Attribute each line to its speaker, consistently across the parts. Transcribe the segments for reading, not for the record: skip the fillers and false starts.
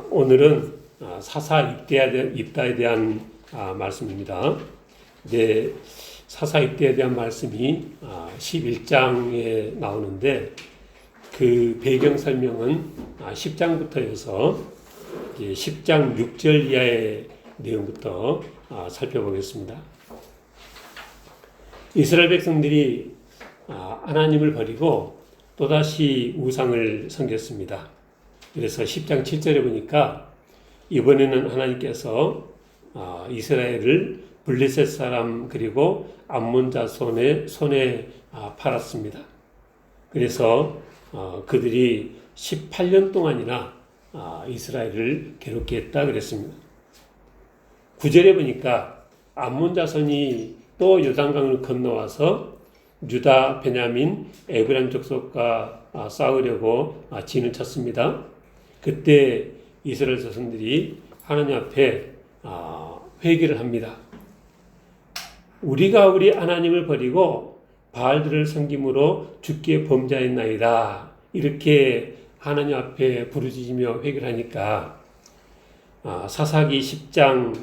Speaker 1: 오늘은 사사 입다에 대한 말씀입니다. 네, 사사 입다에 대한 말씀이 11장에 나오는데 그 배경 설명은 10장부터여서 10장 6절 이하의 내용부터 살펴보겠습니다. 이스라엘 백성들이 하나님을 버리고 또다시 우상을 섬겼습니다. 그래서 10장 7절에 보니까 이번에는 하나님께서 이스라엘을 블레셋 사람 그리고 암몬 자손의 손에 팔았습니다. 그래서 그들이 18년 동안이나 이스라엘을 괴롭게 했다 그랬습니다. 9절에 보니까 암몬 자손이 또 요단강을 건너와서 유다, 베냐민, 에브라임 족속과 싸우려고 진을 쳤습니다. 그때 이스라엘 자손들이 하나님 앞에 회개를 합니다. 우리가 우리 하나님을 버리고 바알들을 섬김으로 주께 범죄하였나이다. 이렇게 하나님 앞에 부르짖으며 회개를 하니까 사사기 10장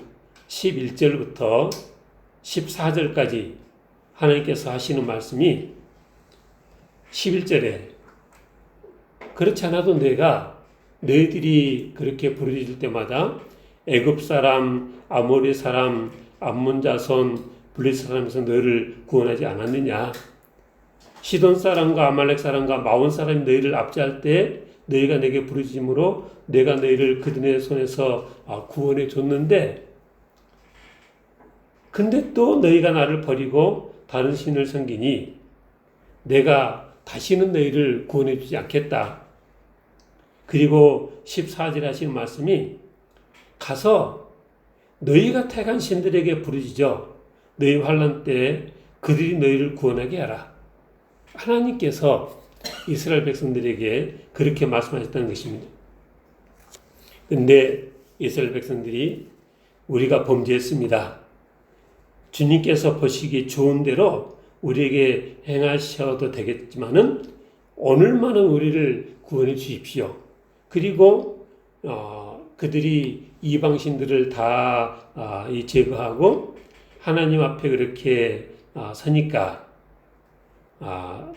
Speaker 1: 11절부터 14절까지 하나님께서 하시는 말씀이 11절에 그렇지 않아도 너희들이 그렇게 부르짖을 때마다 애굽 사람, 아모리 사람, 암몬 자손, 블레셋 사람에서 너희를 구원하지 않았느냐? 시돈 사람과 아말렉 사람과 마온 사람이 너희를 압제할 때 너희가 내게 부르짖음으로 내가 너희를 그들의 손에서 구원해 줬는데 근데 또 너희가 나를 버리고 다른 신을 섬기니 내가 다시는 너희를 구원해 주지 않겠다. 그리고 14절에 하시는 말씀이 가서 너희가 택한 신들에게 부르짖어 너희 환난 때 그들이 너희를 구원하게 하라. 하나님께서 이스라엘 백성들에게 그렇게 말씀하셨다는 것입니다. 근데 이스라엘 백성들이 우리가 범죄했습니다. 주님께서 보시기 좋은 대로 우리에게 행하셔도 되겠지만은 오늘만은 우리를 구원해 주십시오. 그리고 그들이 이방신들을 다 제거하고 하나님 앞에 그렇게 서니까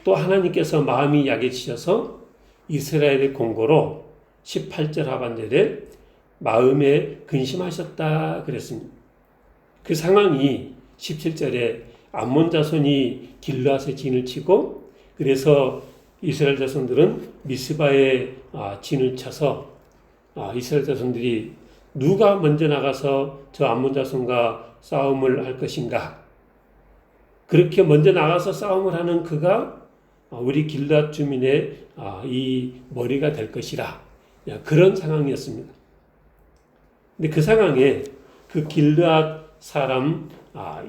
Speaker 1: 또 하나님께서 마음이 약해지셔서 이스라엘의 공고로 18절 하반절에 마음에 근심하셨다 그랬습니다. 그 상황이 17절에 암몬 자손이 길르앗에 진을 치고 그래서 이스라엘 자손들은 미스바에 진을 쳐서 이스라엘 자손들이 누가 먼저 나가서 저 암몬 자손과 싸움을 할 것인가? 그렇게 먼저 나가서 싸움을 하는 그가 우리 길르앗 주민의 이 머리가 될 것이라 그런 상황이었습니다. 근데 그 상황에 그 길르앗 사람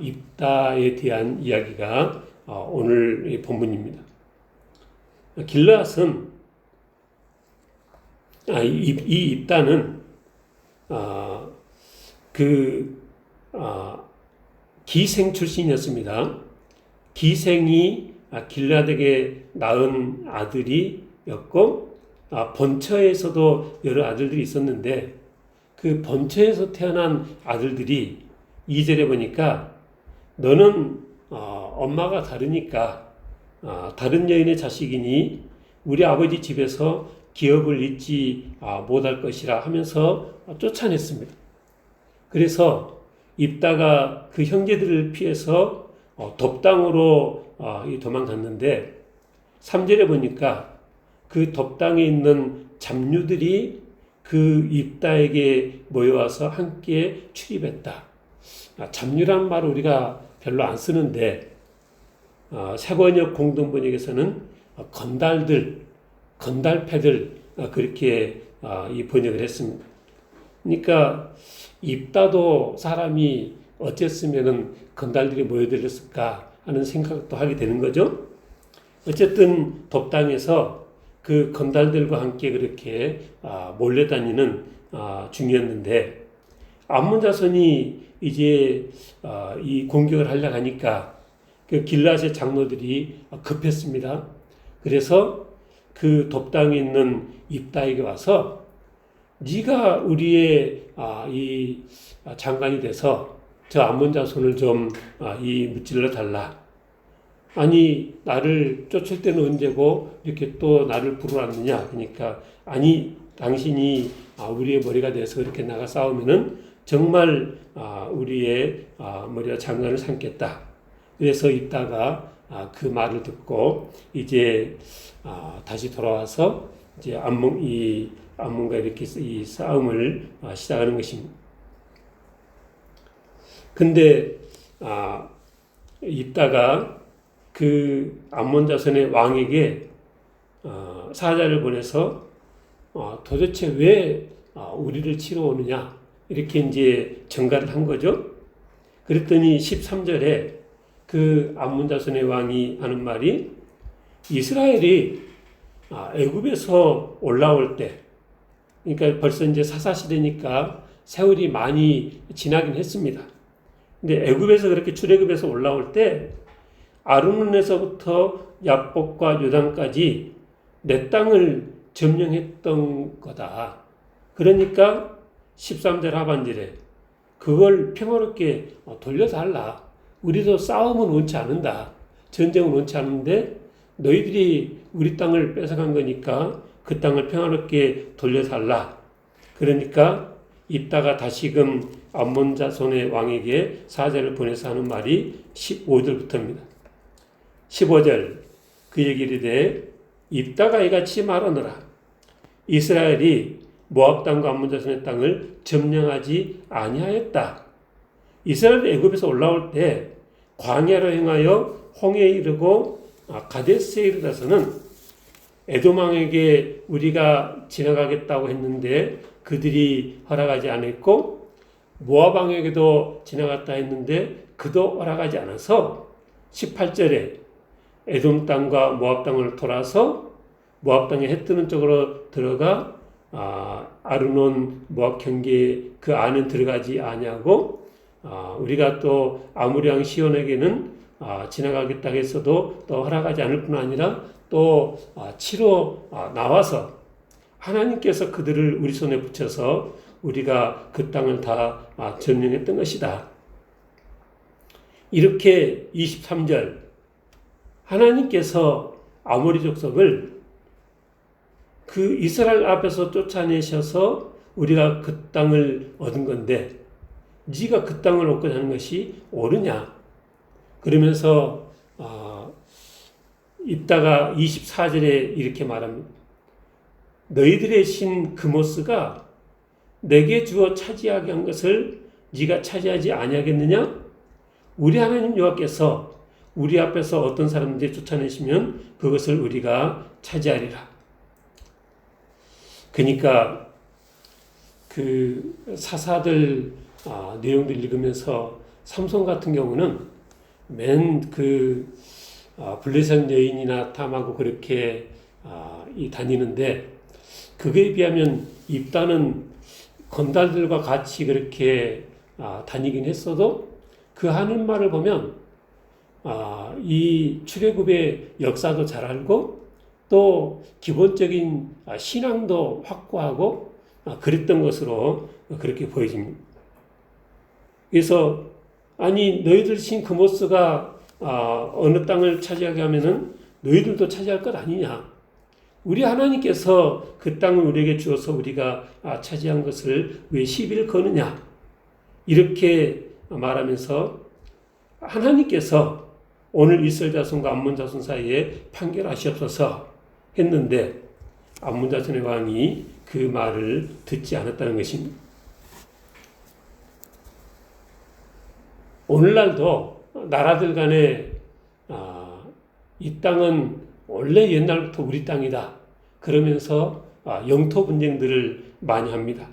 Speaker 1: 입다에 대한 이야기가 오늘 본문입니다. 길르앗은 이 입다는 기생 출신이었습니다. 기생이 길르앗에게 낳은 아들이었고 본처에서도 여러 아들들이 있었는데 그 본처에서 태어난 아들들이 2절에 보니까 너는 엄마가 다르니까 다른 여인의 자식이니 우리 아버지 집에서 기업을 잊지 못할 것이라 하면서 쫓아냈습니다. 그래서 입다가 그 형제들을 피해서 돛당으로 도망갔는데 3절에 보니까 그 돛당에 있는 잡류들이 그 입다에게 모여와서 함께 출입했다. 잡류란 말을 우리가 별로 안 쓰는데 세번역 공동번역에서는 건달패들 그렇게 이 번역을 했습니다. 그러니까 입다도 사람이 어쨌으면은 건달들이 모여들었을까 하는 생각도 하게 되는 거죠. 어쨌든 돛당에서 그 건달들과 함께 그렇게 몰려다니는 중이었는데 암몬 자손이 이제 이 공격을 하려고 하니까 그 길르앗의 장로들이 급했습니다. 그래서 그 돛당에 있는 입다에게 와서 네가 우리의 이 장관이 돼서 저 암몬 자손을 좀 이 무찔러 달라. 아니 나를 쫓을 때는 언제고 이렇게 또 나를 부르렀느냐. 그러니까 아니 당신이 우리의 머리가 돼서 그렇게 나가 싸우면은 정말 우리의 머리와 장관을 삼겠다. 그래서 이따가 그 말을 듣고 이제 다시 돌아와서 이제 암몬과 이렇게 이 싸움을 시작하는 것입니다. 근데 이따가 그 암몬 자손의 왕에게 사자를 보내서 도대체 왜 우리를 치러 오느냐 이렇게 이제 전가를 한 거죠. 그랬더니 13절에 그 암몬 자손의 왕이 하는 말이 이스라엘이 애굽에서 올라올 때, 그러니까 벌써 이제 사사시대니까 세월이 많이 지나긴 했습니다. 근데 애굽에서 그렇게 출애굽에서 올라올 때 아르논에서부터 야복과 요단까지 내 땅을 점령했던 거다. 그러니까 13절 하반절에 그걸 평화롭게 돌려달라. 우리도 싸움은 원치 않는다. 전쟁은 원치 않는데 너희들이 우리 땅을 뺏어간 거니까 그 땅을 평화롭게 돌려달라. 그러니까 이따가 다시금 암몬 자손의 왕에게 사자를 보내서 하는 말이 15절부터입니다. 15절 그 얘기를 이르되 이따가 이같이 말하노라. 이스라엘이 모압 땅과 암몬 자손의 땅을 점령하지 아니하였다. 이스라엘이 애굽에서 올라올 때 광야로 행하여 홍해에 이르고 가데스에 이르러서는 에돔 왕에게 우리가 지나가겠다고 했는데 그들이 허락하지 않았고 모압 왕에게도 지나갔다 했는데 그도 허락하지 않아서 18절에 에돔 땅과 모압 땅을 돌아서 모압 땅의 해 뜨는 쪽으로 들어가 아르논 모압 경계 그 안에 들어가지 아니하고 우리가 또 아모리 왕 시온에게는 지나가겠다 했어도 또 허락하지 않을 뿐 아니라 또 치러 나와서 하나님께서 그들을 우리 손에 붙여서 우리가 그 땅을 다 점령했던 것이다. 이렇게 23절 하나님께서 아모리 족속을 그 이스라엘 앞에서 쫓아내셔서 우리가 그 땅을 얻은 건데 네가 그 땅을 얻고자 하는 것이 옳으냐? 그러면서 이따가 24절에 이렇게 말합니다. 너희들의 신 그모스가 내게 주어 차지하게 한 것을 네가 차지하지 아니하겠느냐? 우리 하나님 여호와께서 우리 앞에서 어떤 사람들이 쫓아내시면 그것을 우리가 차지하리라. 그러니까 그 사사들 내용들 읽으면서 삼손 같은 경우는 맨 그 블레셋 여인이나 탐하고 그렇게 다니는데 그거에 비하면 입다는 건달들과 같이 그렇게 다니긴 했어도 그 하는 말을 보면 이 출애굽의 역사도 잘 알고 또 기본적인 신앙도 확고하고 그랬던 것으로 그렇게 보여집니다. 그래서 아니 너희들 신 그모스가 어느 땅을 차지하게 하면은 너희들도 차지할 것 아니냐. 우리 하나님께서 그 땅을 우리에게 주어서 우리가 차지한 것을 왜 시비를 거느냐. 이렇게 말하면서 하나님께서 오늘 이스라엘 자손과 암몬 자손 사이에 판결하시옵소서 했는데 암몬 자손의 왕이 그 말을 듣지 않았다는 것입니다. 오늘날도 나라들 간에 이 땅은 원래 옛날부터 우리 땅이다. 그러면서 영토 분쟁들을 많이 합니다.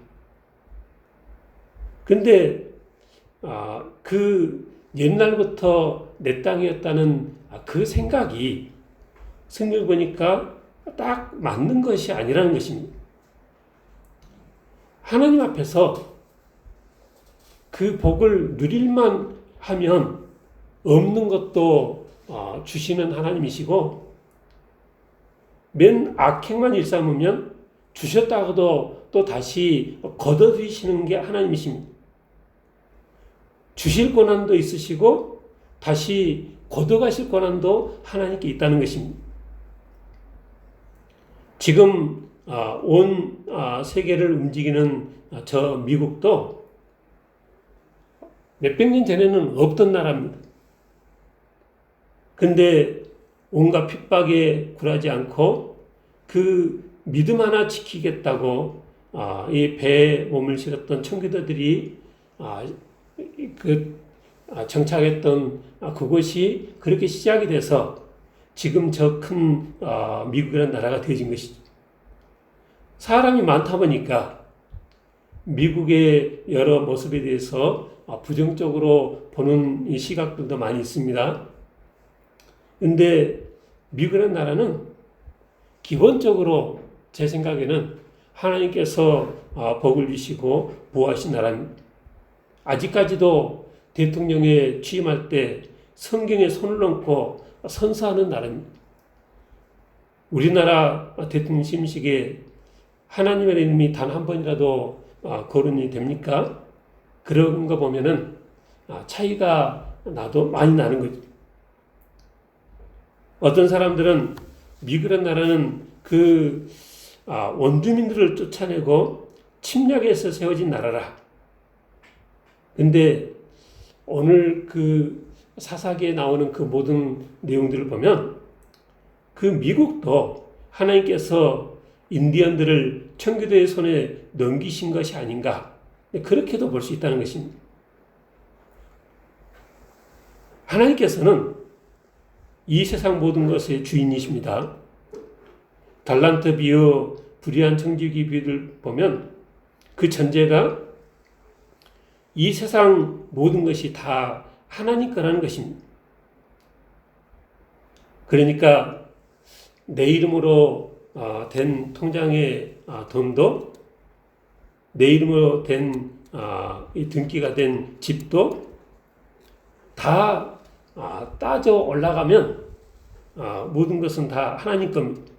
Speaker 1: 근데 그 옛날부터 내 땅이었다는 그 생각이 성경을 보니까 딱 맞는 것이 아니라는 것입니다. 하나님 앞에서 그 복을 누릴만 하면 없는 것도 주시는 하나님이시고 맨 악행만 일삼으면 주셨다고도 또 다시 걷어들이시는 게 하나님이십니다. 주실 권한도 있으시고 다시 걷어가실 권한도 하나님께 있다는 것입니다. 지금 온 세계를 움직이는 저 미국도 몇백 년 전에는 없던 나라입니다. 근데 온갖 핍박에 굴하지 않고 그 믿음 하나 지키겠다고 이 배에 몸을 실었던 청교도들이 정착했던 그곳이 그렇게 시작이 돼서 지금 저 큰 미국이라는 나라가 되어진 것이죠. 사람이 많다 보니까 미국의 여러 모습에 대해서 부정적으로 보는 이 시각들도 많이 있습니다. 근데 미국이라는 나라는 기본적으로 제 생각에는 하나님께서 복을 주시고 보호하신 나라입니다. 아직까지도 대통령에 취임할 때 성경에 손을 얹고 선서하는 나라입니다. 우리나라 대통령 취임식에 하나님의 이름이 단 한 번이라도 거론이 됩니까? 그런 거 보면은 차이가 많이 나는 거죠. 어떤 사람들은 미국이라는 나라는 그 원주민들을 쫓아내고 침략해서 세워진 나라라. 근데 오늘 그 사사기에 나오는 그 모든 내용들을 보면 그 미국도 하나님께서 인디언들을 청교도의 손에 넘기신 것이 아닌가. 그렇게도 볼 수 있다는 것입니다. 하나님께서는 이 세상 모든 것의 주인이십니다. 달란트 비유, 불의한 청지기 비유를 보면 그 전제가 이 세상 모든 것이 다 하나님 거라는 것입니다. 그러니까 내 이름으로 된 통장의 돈도, 내 이름으로 된 이 등기가 된 집도 다 따져 올라가면 모든 것은 다 하나님 겁니다.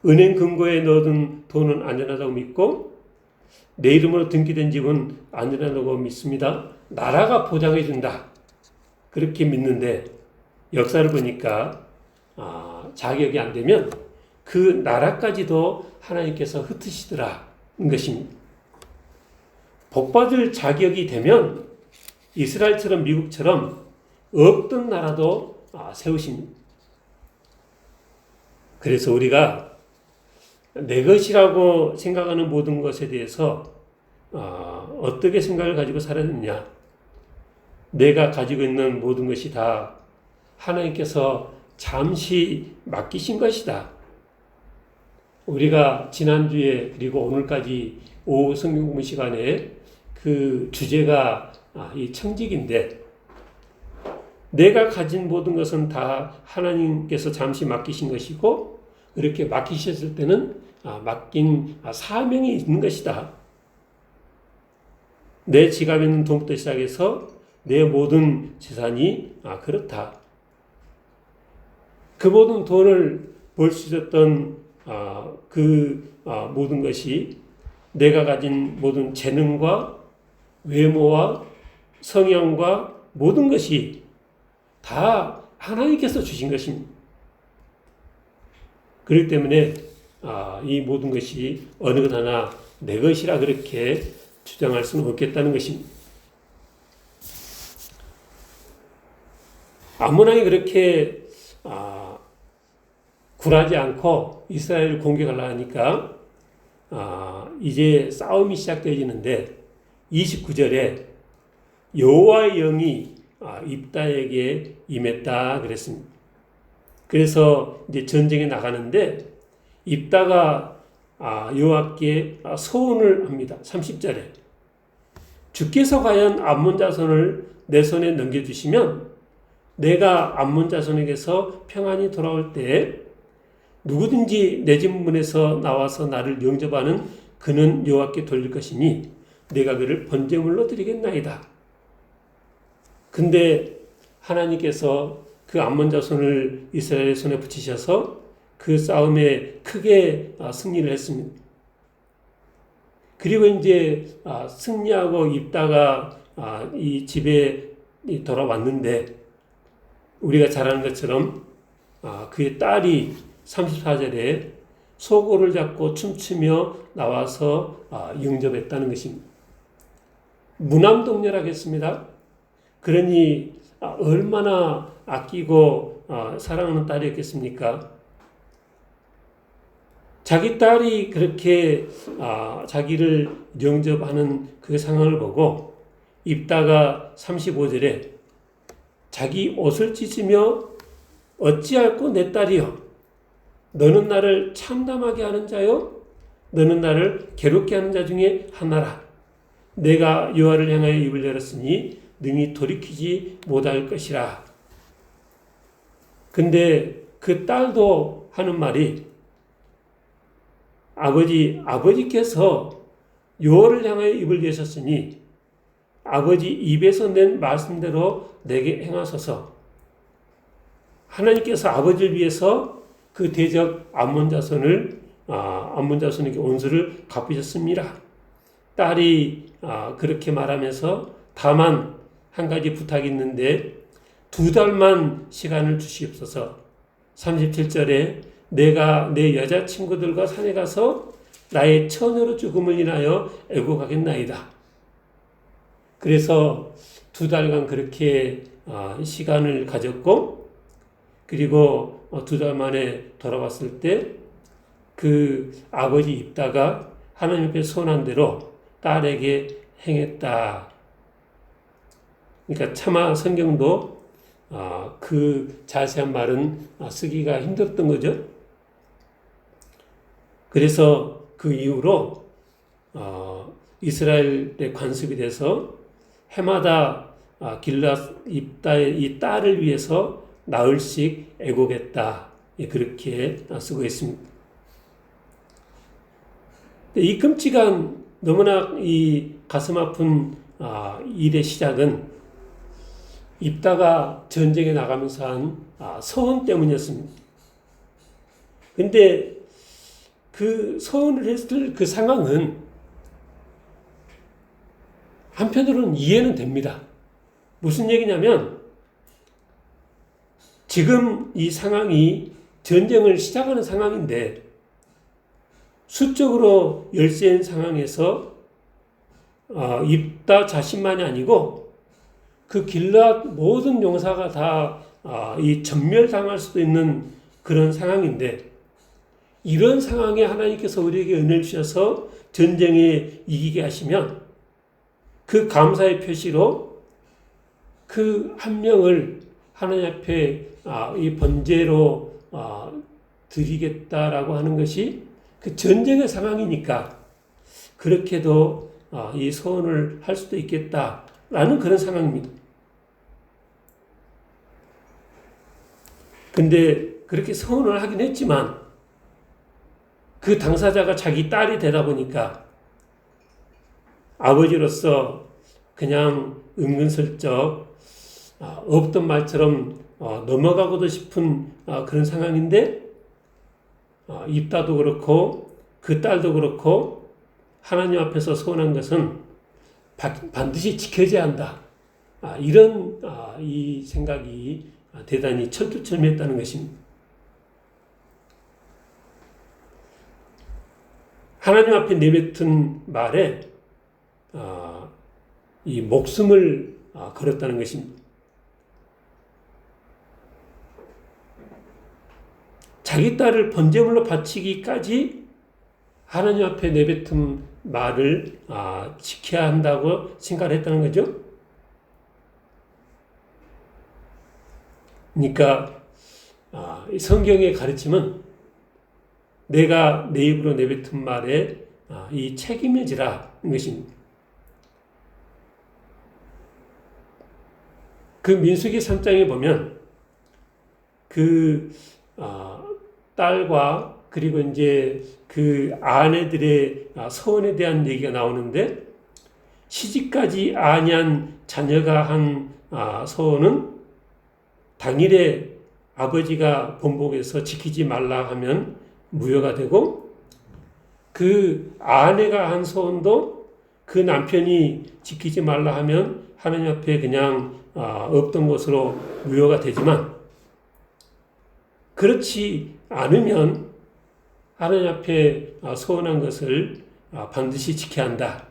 Speaker 1: 은행 금고에 넣어둔 돈은 안전하다고 믿고 내 이름으로 등기된 집은 안전하다고 믿습니다. 나라가 보장해 준다. 그렇게 믿는데 역사를 보니까 자격이 안 되면 그 나라까지도 하나님께서 흩으시더라는 것입니다. 복받을 자격이 되면 이스라엘처럼 미국처럼 없던 나라도 세우십니다. 그래서 우리가 내 것이라고 생각하는 모든 것에 대해서 어떻게 생각을 가지고 살았느냐. 내가 가지고 있는 모든 것이 다 하나님께서 잠시 맡기신 것이다. 우리가 지난주에 그리고 오늘까지 오후 성경 공부 시간에 그 주제가 이 청직인데 내가 가진 모든 것은 다 하나님께서 잠시 맡기신 것이고 그렇게 맡기셨을 때는 맡긴 사명이 있는 것이다. 내 지갑에 있는 돈부터 시작해서 내 모든 재산이 그렇다. 그 모든 돈을 벌 수 있었던 모든 것이 내가 가진 모든 재능과 외모와 성향과 모든 것이 다 하나님께서 주신 것입니다. 그렇기 때문에 이 모든 것이 어느 것 하나 내 것이라 그렇게 주장할 수는 없겠다는 것입니다. 암몬 왕이 그렇게 굴하지 않고 이스라엘을 공격하려 하니까 이제 싸움이 시작되어지는데 29절에 여호와의 영이 입다에게 임했다 그랬습니다. 그래서 이제 전쟁에 나가는데 입다가 여호와께 소원을 합니다. 30절에 주께서 과연 암몬 자손을 내 손에 넘겨주시면 내가 암몬 자손에게서 평안히 돌아올 때 누구든지 내 집 문에서 나와서 나를 영접하는 그는 여호와께 돌릴 것이니 내가 그를 번제물로 드리겠나이다. 근데 하나님께서 그 암몬 자손을 이스라엘의 손에 붙이셔서 그 싸움에 크게 승리를 했습니다. 그리고 이제 승리하고 입다가 이 집에 돌아왔는데 우리가 잘 아는 것처럼 그의 딸이 34절에 소고를 잡고 춤추며 나와서 영접했다는 것입니다. 무남동녀라겠습니다. 그러니 얼마나 아끼고 사랑하는 딸이었겠습니까? 자기 딸이 그렇게 자기를 영접하는 그 상황을 보고 입다가 35절에 자기 옷을 찢으며 어찌할꼬 내 딸이여 너는 나를 참담하게 하는 자요 너는 나를 괴롭게 하는 자 중에 하나라 내가 여호와를 향하여 입을 열었으니 능히 돌이키지 못할 것이라. 근데 그 딸도 하는 말이 아버지께서 여호와를 향하여 입을 여셨으니 아버지 입에서 낸 말씀대로 내게 행하소서. 하나님께서 아버지를 위해서 그 대적 암몬 자손에게 온수를 갚으셨습니다. 딸이 그렇게 말하면서 다만 한 가지 부탁이 있는데 2달만 시간을 주시옵소서. 37절에 내가 내 여자친구들과 산에 가서 나의 처녀로 죽음을 인하여 애국하겠나이다. 그래서 2달간 그렇게 시간을 가졌고 그리고 2달 만에 돌아왔을 때 그 아버지 입다가 하나님 앞에 선한 대로 딸에게 행했다. 그러니까 차마 성경도 그 자세한 말은 쓰기가 힘들었던 거죠. 그래서 그 이후로 이스라엘의 관습이 돼서 해마다 길앗 입다의 이 딸을 위해서 나흘씩 애곡했다. 그렇게 쓰고 있습니다. 이 끔찍한 너무나 이 가슴 아픈 일의 시작은 입다가 전쟁에 나가면서 한 서원 때문이었습니다. 근데 그 서원을 했을 그 상황은 한편으로는 이해는 됩니다. 무슨 얘기냐면 지금 이 상황이 전쟁을 시작하는 상황인데 수적으로 열세인 상황에서 입다 자신만이 아니고 그 길앗 모든 용사가 다 이 전멸당할 수도 있는 그런 상황인데 이런 상황에 하나님께서 우리에게 은혜를 주셔서 전쟁에 이기게 하시면 그 감사의 표시로 그 한 명을 하나님 앞에 이 번제로 드리겠다라고 하는 것이 그 전쟁의 상황이니까 그렇게도 이 소원을 할 수도 있겠다라는 그런 상황입니다. 근데 그렇게 소원을 하긴 했지만 그 당사자가 자기 딸이 되다 보니까 아버지로서 그냥 은근슬쩍 없던 말처럼 넘어가고도 싶은 그런 상황인데 입다도 그렇고 그 딸도 그렇고 하나님 앞에서 소원한 것은 반드시 지켜져야 한다. 이런 이 생각이 대단히 철두철미했다는 것입니다. 하나님 앞에 내뱉은 말에 이 목숨을 걸었다는 것입니다. 자기 딸을 번제물로 바치기까지 하나님 앞에 내뱉은 말을 지켜야 한다고 생각을 했다는 거죠. 그러니까 성경의 가르침은 내가 내 입으로 내뱉은 말에 이 책임을 지라는 것입니다. 그 민수기 3장에 보면 그 딸과 그리고 이제 그 아내들의 서원에 대한 얘기가 나오는데 시집까지 아니한 자녀가 한 서원은 당일에 아버지가 본복에서 지키지 말라 하면 무효가 되고, 그 아내가 한 소원도 그 남편이 지키지 말라 하면 하나님 앞에 그냥 없던 것으로 무효가 되지만, 그렇지 않으면 하나님 앞에 소원한 것을 반드시 지켜야 한다.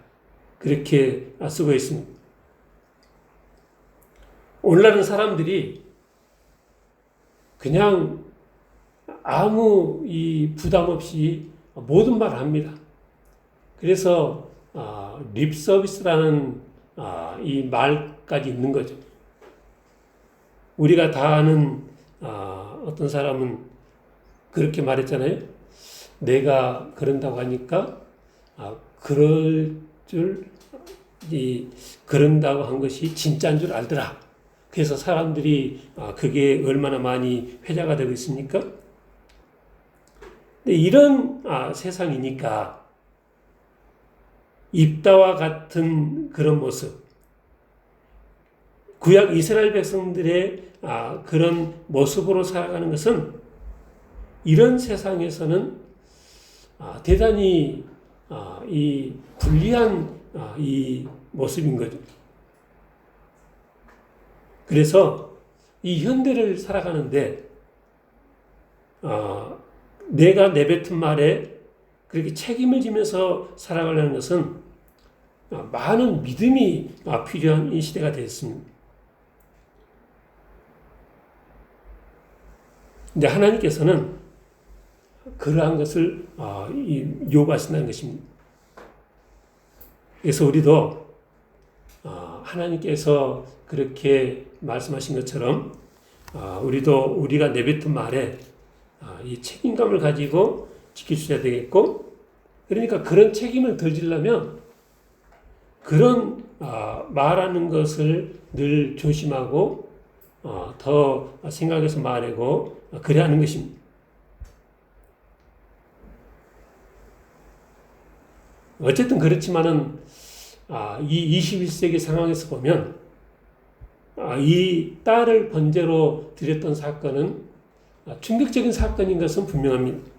Speaker 1: 그렇게 쓰고 있습니다. 오늘날은 사람들이 그냥 아무 부담 없이 모든 말을 합니다. 그래서 립 서비스라는 이 말까지 있는 거죠. 우리가 다 아는 어떤 사람은 그렇게 말했잖아요. 내가 그런다고 하니까 그럴 줄 그런다고 한 것이 진짜인 줄 알더라. 그래서 사람들이 그게 얼마나 많이 회자가 되고 있습니까? 근데 이런 세상이니까 입다와 같은 그런 모습, 구약 이스라엘 백성들의 그런 모습으로 살아가는 것은 이런 세상에서는 대단히 이 불리한 이 모습인 거죠. 그래서 이 현대를 살아가는데 내가 내뱉은 말에 그렇게 책임을 지면서 살아가려는 것은 많은 믿음이 필요한 이 시대가 됐습니다. 근데 하나님께서는 그러한 것을 요구하신다는 것입니다. 그래서 우리도 하나님께서 그렇게 말씀하신 것처럼 우리도 우리가 내뱉은 말에 이 책임감을 가지고 지켜주셔야 되겠고, 그러니까 그런 책임을 덜 지려면 그런 말하는 것을 늘 조심하고 더 생각해서 말하고 그래야 하는 것입니다. 어쨌든 그렇지만은 이 21세기 상황에서 보면 이 딸을 번제로 드렸던 사건은 충격적인 사건인 것은 분명합니다.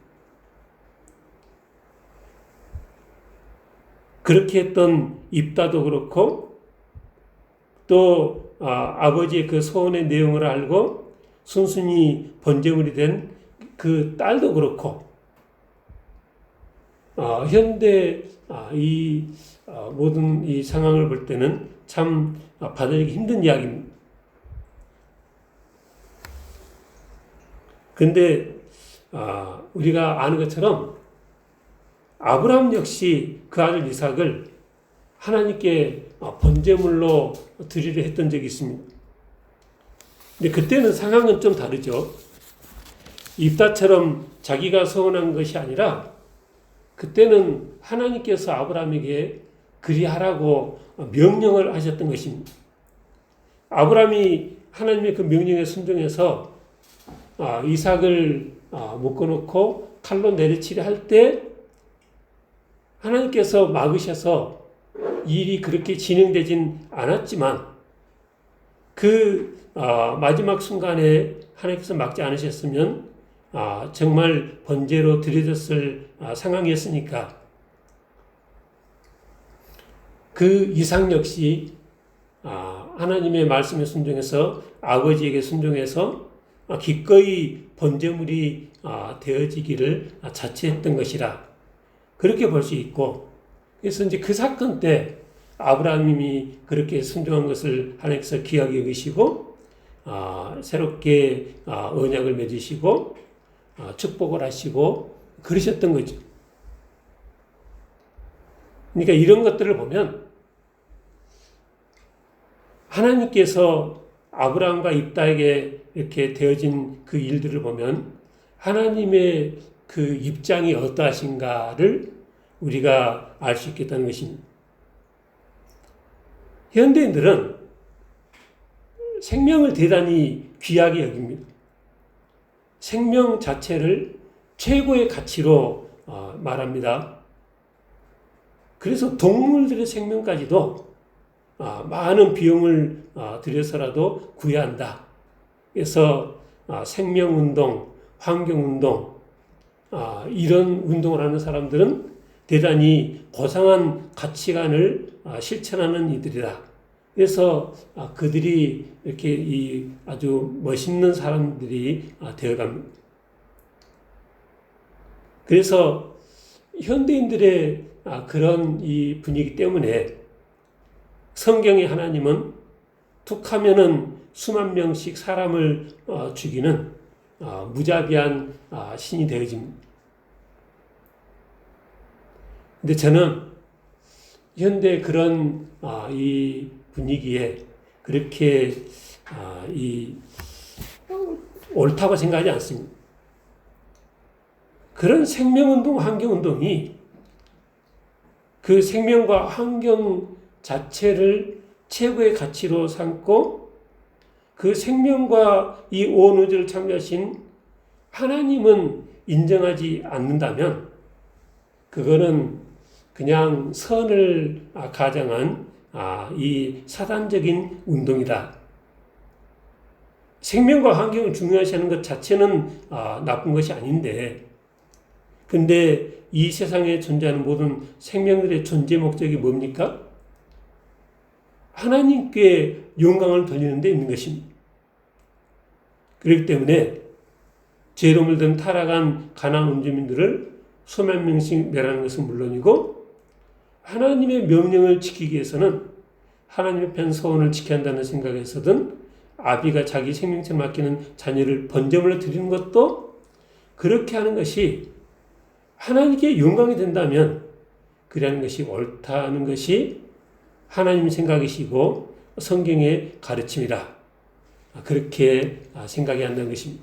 Speaker 1: 그렇게 했던 입다도 그렇고 또 아버지의 그 소원의 내용을 알고 순순히 번제물이 된 그 딸도 그렇고 현대 이 모든 이 상황을 볼 때는 참 받아들이기 힘든 이야기입니다. 그런데 우리가 아는 것처럼 아브라함 역시 그 아들 이삭을 하나님께 번제물로 드리려 했던 적이 있습니다. 근데 그때는 상황은 좀 다르죠. 입다처럼 자기가 서원한 것이 아니라 그때는 하나님께서 아브라함에게 그리하라고 명령을 하셨던 것입니다. 아브라함이 하나님의 그 명령에 순종해서 이삭을 묶어놓고 칼로 내리치려 할 때 하나님께서 막으셔서 일이 그렇게 진행되진 않았지만 그 마지막 순간에 하나님께서 막지 않으셨으면 정말 번제로 드려졌을 상황이었으니까 그 이삭 역시 하나님의 말씀에 순종해서 아버지에게 순종해서 기꺼이 번제물이 되어지기를 자처했던 것이라 그렇게 볼 수 있고, 그래서 이제 그 사건 때 아브라함이 그렇게 순종한 것을 하나님께서 귀하게 여기시고 새롭게 언약을 맺으시고 축복을 하시고 그러셨던 거죠. 그러니까 이런 것들을 보면 하나님께서 아브라함과 입다에게 이렇게 되어진 그 일들을 보면 하나님의 그 입장이 어떠하신가를 우리가 알 수 있겠다는 것입니다. 현대인들은 생명을 대단히 귀하게 여깁니다. 생명 자체를 최고의 가치로 말합니다. 그래서 동물들의 생명까지도 많은 비용을 들여서라도 구해야 한다. 그래서 생명운동, 환경운동, 이런 운동을 하는 사람들은 대단히 고상한 가치관을 실천하는 이들이다. 그래서 그들이 이렇게 이 아주 멋있는 사람들이 되어갑니다. 그래서 현대인들의 그런 이 분위기 때문에 성경의 하나님은 툭하면은 수만 명씩 사람을 죽이는 무자비한 신이 되어집니다. 근데 저는 현대 그런 이 분위기에 그렇게 옳다고 생각하지 않습니다. 그런 생명운동, 환경운동이 그 생명과 환경 자체를 최고의 가치로 삼고 그 생명과 이 온 우주를 창조하신 하나님은 인정하지 않는다면 그거는 그냥 선을 가장한 이 사단적인 운동이다. 생명과 환경을 중요시하는 것 자체는 나쁜 것이 아닌데 근데 이 세상에 존재하는 모든 생명들의 존재 목적이 뭡니까? 하나님께 영광을 돌리는 데 있는 것입니다. 그렇기 때문에 죄로 물든 타락한 가나안 원주민들을 수만 명씩 멸하는 것은 물론이고 하나님의 명령을 지키기 위해서는 하나님의 편 소원을 지켜야 한다는 생각에서든 아비가 자기 생명체를 맡기는 자녀를 번제물로 드리는 것도 그렇게 하는 것이 하나님께 영광이 된다면 그러한 것이 옳다는 것이 하나님 생각이시고 성경의 가르침이라 그렇게 생각해야 한다는 것입니다.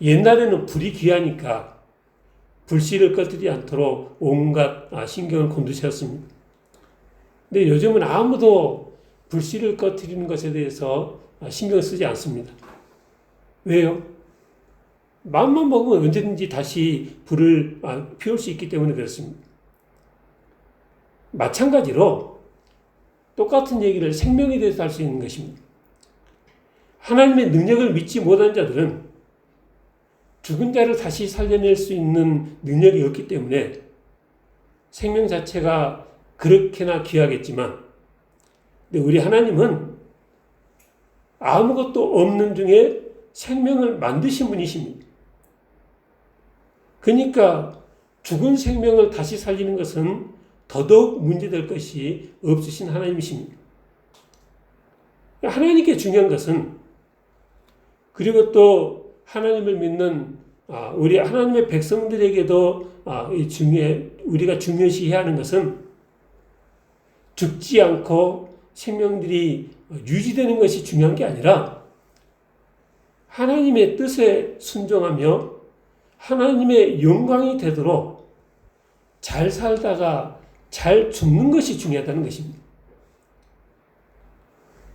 Speaker 1: 옛날에는 불이 귀하니까 불씨를 꺼뜨리지 않도록 온갖 신경을 곤두세웠습니다. 근데 요즘은 아무도 불씨를 꺼뜨리는 것에 대해서 신경을 쓰지 않습니다. 왜요? 마음만 먹으면 언제든지 다시 불을 피울 수 있기 때문에 그렇습니다. 마찬가지로 똑같은 얘기를 생명에 대해서 할 수 있는 것입니다. 하나님의 능력을 믿지 못한 자들은 죽은 자를 다시 살려낼 수 있는 능력이 없기 때문에 생명 자체가 그렇게나 귀하겠지만 근데 우리 하나님은 아무것도 없는 중에 생명을 만드신 분이십니다. 그러니까 죽은 생명을 다시 살리는 것은 더더욱 문제될 것이 없으신 하나님이십니다. 하나님께 중요한 것은 그리고 또 하나님을 믿는 우리 하나님의 백성들에게도 우리가 중요시해야 하는 것은 죽지 않고 생명들이 유지되는 것이 중요한 게 아니라 하나님의 뜻에 순종하며 하나님의 영광이 되도록 잘 살다가 잘 죽는 것이 중요하다는 것입니다.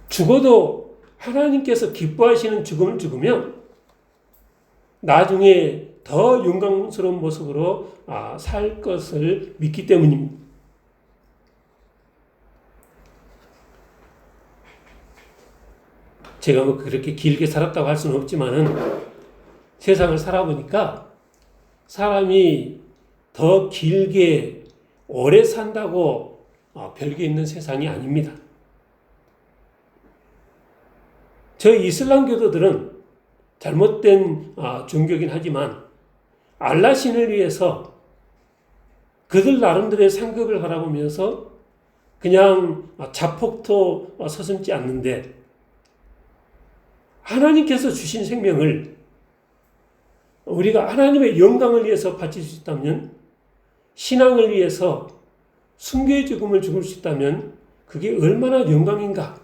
Speaker 1: 죽어도 하나님께서 기뻐하시는 죽음을 죽으면 나중에 더 영광스러운 모습으로 살 것을 믿기 때문입니다. 제가 뭐 그렇게 길게 살았다고 할 수는 없지만은 세상을 살아보니까 사람이 더 길게 오래 산다고 별게 있는 세상이 아닙니다. 저희 이슬람교도들은 잘못된 종교긴 하지만 알라 신을 위해서 그들 나름대로의 상급을 바라보면서 그냥 자폭도 서슴지 않는데 하나님께서 주신 생명을 우리가 하나님의 영광을 위해서 바칠 수 있다면 신앙을 위해서 순교의 죽음을 죽을 수 있다면 그게 얼마나 영광인가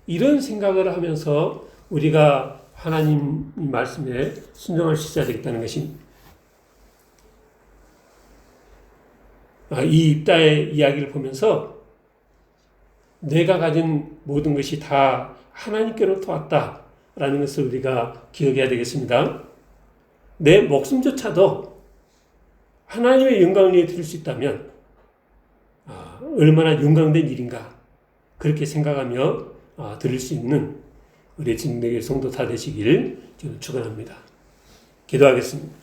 Speaker 1: 이런 생각을 하면서 우리가 하나님 말씀에 순종할 수 있어야 되겠다는 것입니다. 이 입다의 이야기를 보면서 내가 가진 모든 것이 다 하나님께로부터 왔다라는 것을 우리가 기억해야 되겠습니다. 내 목숨조차도 하나님의 영광을 위해 드릴 수 있다면 얼마나 영광된 일인가 그렇게 생각하며 드릴 수 있는 우리 진리의 성도 다 되시기를 저는 축원합니다. 기도하겠습니다.